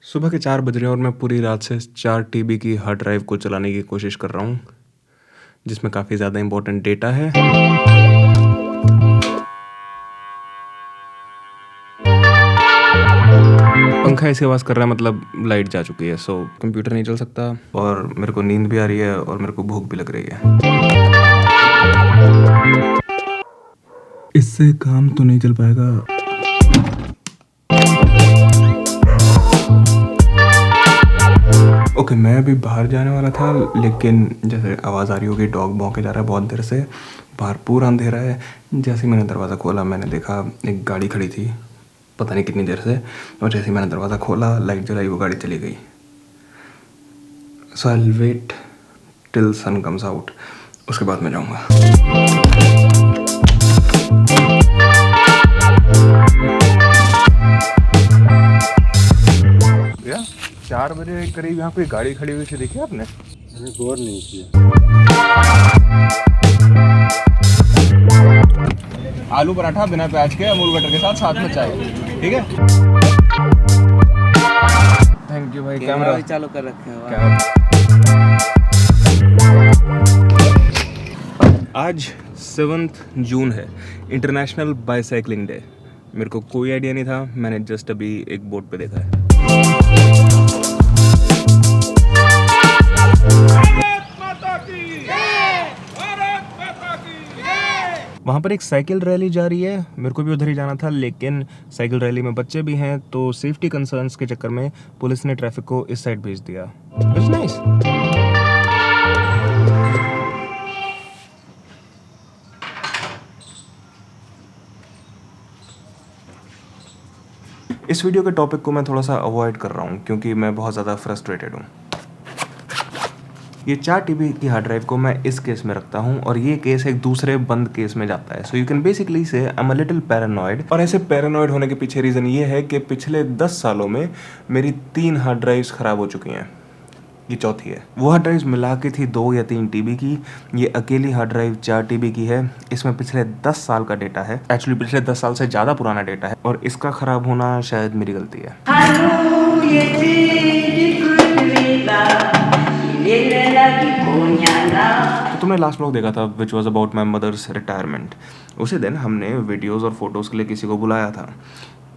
सुबह के 4 बज रहे हैं और मैं पूरी रात से 4 टीबी की हार्ड ड्राइव को चलाने की कोशिश कर रहा हूँ, जिसमें काफ़ी ज़्यादा इम्पोर्टेंट डेटा है। पंखा ऐसी आवाज़ कर रहा है, मतलब लाइट जा चुकी है, सो कंप्यूटर नहीं चल सकता और मेरे को नींद भी आ रही है और मेरे को भूख भी लग रही है। इससे काम तो नहीं चल पाएगा। ओके, मैं अभी बाहर जाने वाला था, लेकिन जैसे आवाज़ आ रही होगी, डॉग भौंके जा रहा है बहुत देर से। बाहर पूरा अंधेरा है। जैसे ही मैंने दरवाज़ा खोला, मैंने देखा एक गाड़ी खड़ी थी पता नहीं कितनी देर से, और जैसे ही मैंने दरवाज़ा खोला, लाइट जलाई, वो गाड़ी चली गई। So I will wait till sun comes out, उसके बाद मैं जाऊँगा। 4 बजे के करीब यहाँ कोई गाड़ी खड़ी हुई थी, देखी आपने? मैंने गौर नहीं किया। आलू पराठा बिना प्याज के अमूल बटर के साथ में चाय, ठीक है? थैंक यू भाई। कैमरा भी चालू कर रखे हो? आज 7 जून है, इंटरनेशनल बाईसाइकिलिंग डे। मेरे को कोई आइडिया नहीं था, मैंने जस्ट अभी एक बोर्ड पे देखा है। वहाँ पर एक साइकिल रैली जा रही है, मेरे को भी उधर ही जाना था, लेकिन साइकिल रैली में बच्चे भी हैं, तो सेफ्टी कंसर्न्स के चक्कर में पुलिस ने ट्रैफिक को इस साइड भेज दिया। It's nice. इस वीडियो के टॉपिक को मैं थोड़ा सा अवॉइड कर रहा हूँ क्योंकि मैं बहुत ज़्यादा फ्रस्ट्रेटेड हूँ। ये 4 टीबी की हार्ड ड्राइव को मैं इस केस में रखता हूँ और ये केस एक दूसरे बंद केस में जाता है। सो यू कैन बेसिकली से I am a little paranoid. और ऐसे पैरानॉइड होने के पीछे रीज़न ये है कि पिछले 10 सालों में मेरी 3 हार्ड ड्राइव्स ख़राब हो चुकी हैं, ये चौथी है। वो हार्ड ड्राइव्स मिला के थी 2 या 3 टीबी की, ये अकेली हार्ड ड्राइव 4 टीबी की है। इसमें पिछले 10 साल का डेटा है, एक्चुअली पिछले 10 साल से ज़्यादा पुराना डेटा है, और इसका ख़राब होना शायद मेरी गलती है। तो तुमने लास्ट व्लॉग देखा था which was about my mother's retirement. उसी दिन हमने वीडियोज़ और फोटोज़ के लिए किसी को बुलाया था।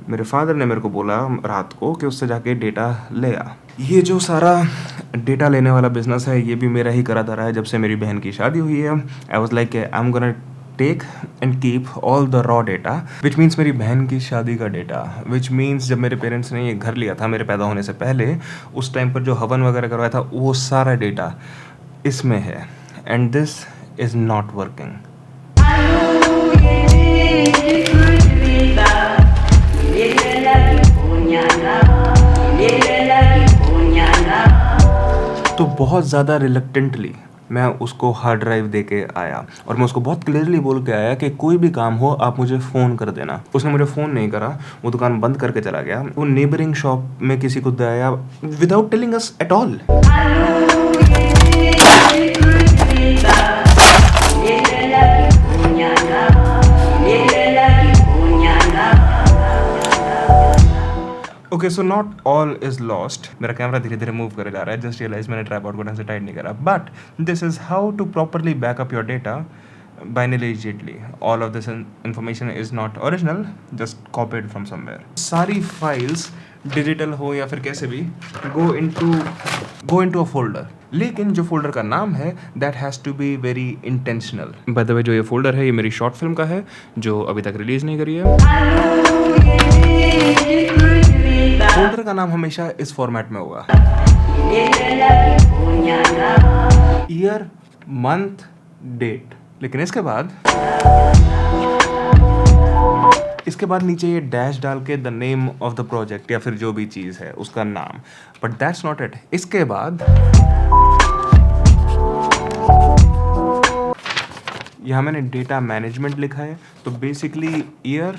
मेरे फादर ने मेरे को बोला रात को कि उससे जाके डेटा ले आ। ये जो सारा डेटा लेने वाला बिजनेस है, ये भी मेरा ही करा धरा है जब से मेरी बहन की शादी हुई है। I was like I am gonna take and keep all the raw data, which means मेरी बहन की शादी का डेटा, विच मीन्स जब मेरे पेरेंट्स ने ये घर लिया था मेरे पैदा होने से पहले, उस टाइम पर जो हवन वगैरह करवाया था, वो सारा डेटा इसमें है। And this is not working. तो बहुत ज़्यादा रिलक्टेंटली मैं उसको हार्ड ड्राइव दे के आया और मैं उसको बहुत क्लियरली बोल के आया कि कोई भी काम हो आप मुझे फ़ोन कर देना। उसने मुझे फ़ोन नहीं करा, वो दुकान बंद करके चला गया। वो नेबरिंग शॉप में किसी को दे आया without telling us at all. Okay, so not all is lost. मेरा कैमरा धीरे धीरे मूव करे जा रहा है, जस्ट रियलाइज मैंने ट्राइपॉड को ढंग से टाइट नहीं करा। But this is how to properly backup your data binarily. All of this information is not original, just copied from somewhere. सारी फाइल्स डिजिटल हो या फिर कैसे भी, गो इनटू अ फोल्डर, लेकिन जो फोल्डर का नाम है that has to be very intentional. By the way, जो ये फोल्डर है ये मेरी शॉर्ट फिल्म का है जो अभी तक रिलीज नहीं करी है। फोल्डर का नाम हमेशा इस फॉर्मेट में होगा, ईयर, मंथ, डेट। लेकिन इसके बाद नीचे ये डैश डाल के the name of the project या फिर जो भी चीज़ है उसका नाम। But that's not it. इसके बाद यहाँ मैंने डेटा मैनेजमेंट लिखा है, तो basically year,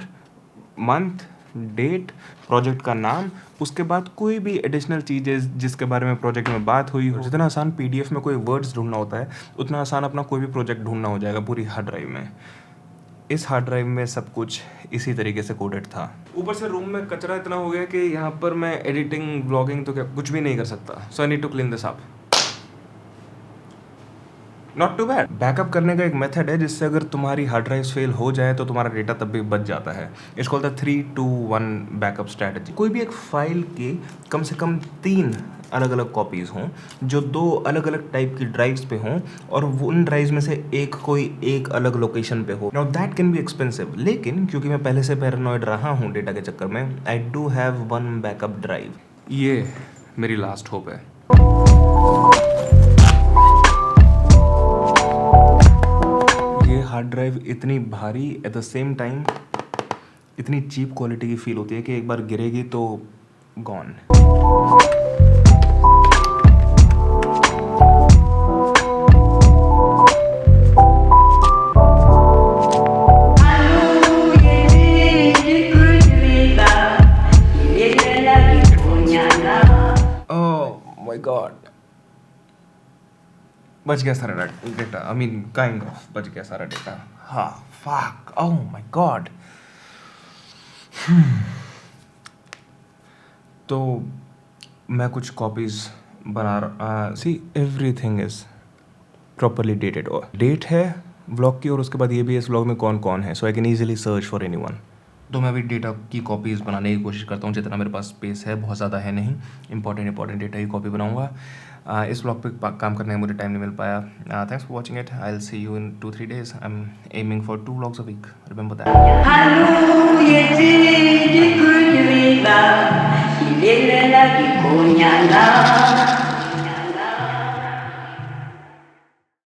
month, date, project का नाम, उसके बाद कोई भी एडिशनल चीज़ें जिसके बारे में प्रोजेक्ट में बात हुई हो। जितना आसान पीडीएफ में कोई वर्ड्स ढूंढना होता है, उतना आसान अपना कोई भी प्रोजेक्ट ढूंढना हो जाएगा पूरी हार्ड ड्राइव में। इस हार्ड ड्राइव में सब कुछ इसी तरीके से कोडेड था। ऊपर से रूम में कचरा इतना हो गया कि यहाँ पर मैं एडिटिंग ब्लॉगिंग तो क्या कुछ भी नहीं कर सकता। So I need to clean this up. Not too bad. Backup करने का एक मेथड है जिससे अगर तुम्हारी हार्ड ड्राइव फेल हो जाए तो तुम्हारा डेटा तब भी बच जाता है। It's called the 3-2-1 backup strategy. कोई भी एक फाइल के कम से कम 3 अलग अलग कॉपीज़ हों जो 2 अलग अलग टाइप की ड्राइव्स पे हों और वो उन ड्राइव्स में से एक कोई एक अलग लोकेशन पे हो। Now that can be expensive, लेकिन क्योंकि मैं पहले से पैरानॉइड रहा हूँ डेटा के चक्कर में, I do have 1 backup drive. ये मेरी लास्ट होप है। ये हार्ड ड्राइव इतनी भारी एट द सेम टाइम इतनी चीप क्वालिटी की फील होती है कि एक बार गिरेगी तो गॉन। ओह माय गॉड, बच गया सारा data. I mean kind of बच गया सारा डेटा। हाँ फक, ओह माय गॉड। तो मैं कुछ कॉपीज बना रहा। See everything is properly dated. और डेट है व्लॉग की और उसके बाद ये भी इस व्लॉग में कौन कौन है, so I can easily search for anyone. तो मैं भी डेटा की कॉपीज़ बनाने की कोशिश करता हूँ जितना मेरे पास स्पेस है, बहुत ज़्यादा है नहीं। इंपॉर्टेंट डेटा की कॉपी बनाऊँगा। इस ब्लॉग पे काम करने का मुझे टाइम नहीं मिल पाया। Thanks for watching it. I will see you in 2-3 days। I am aiming for 2 vlogs a week, remember that. Hallelujah, good river, ilela la kikonyana.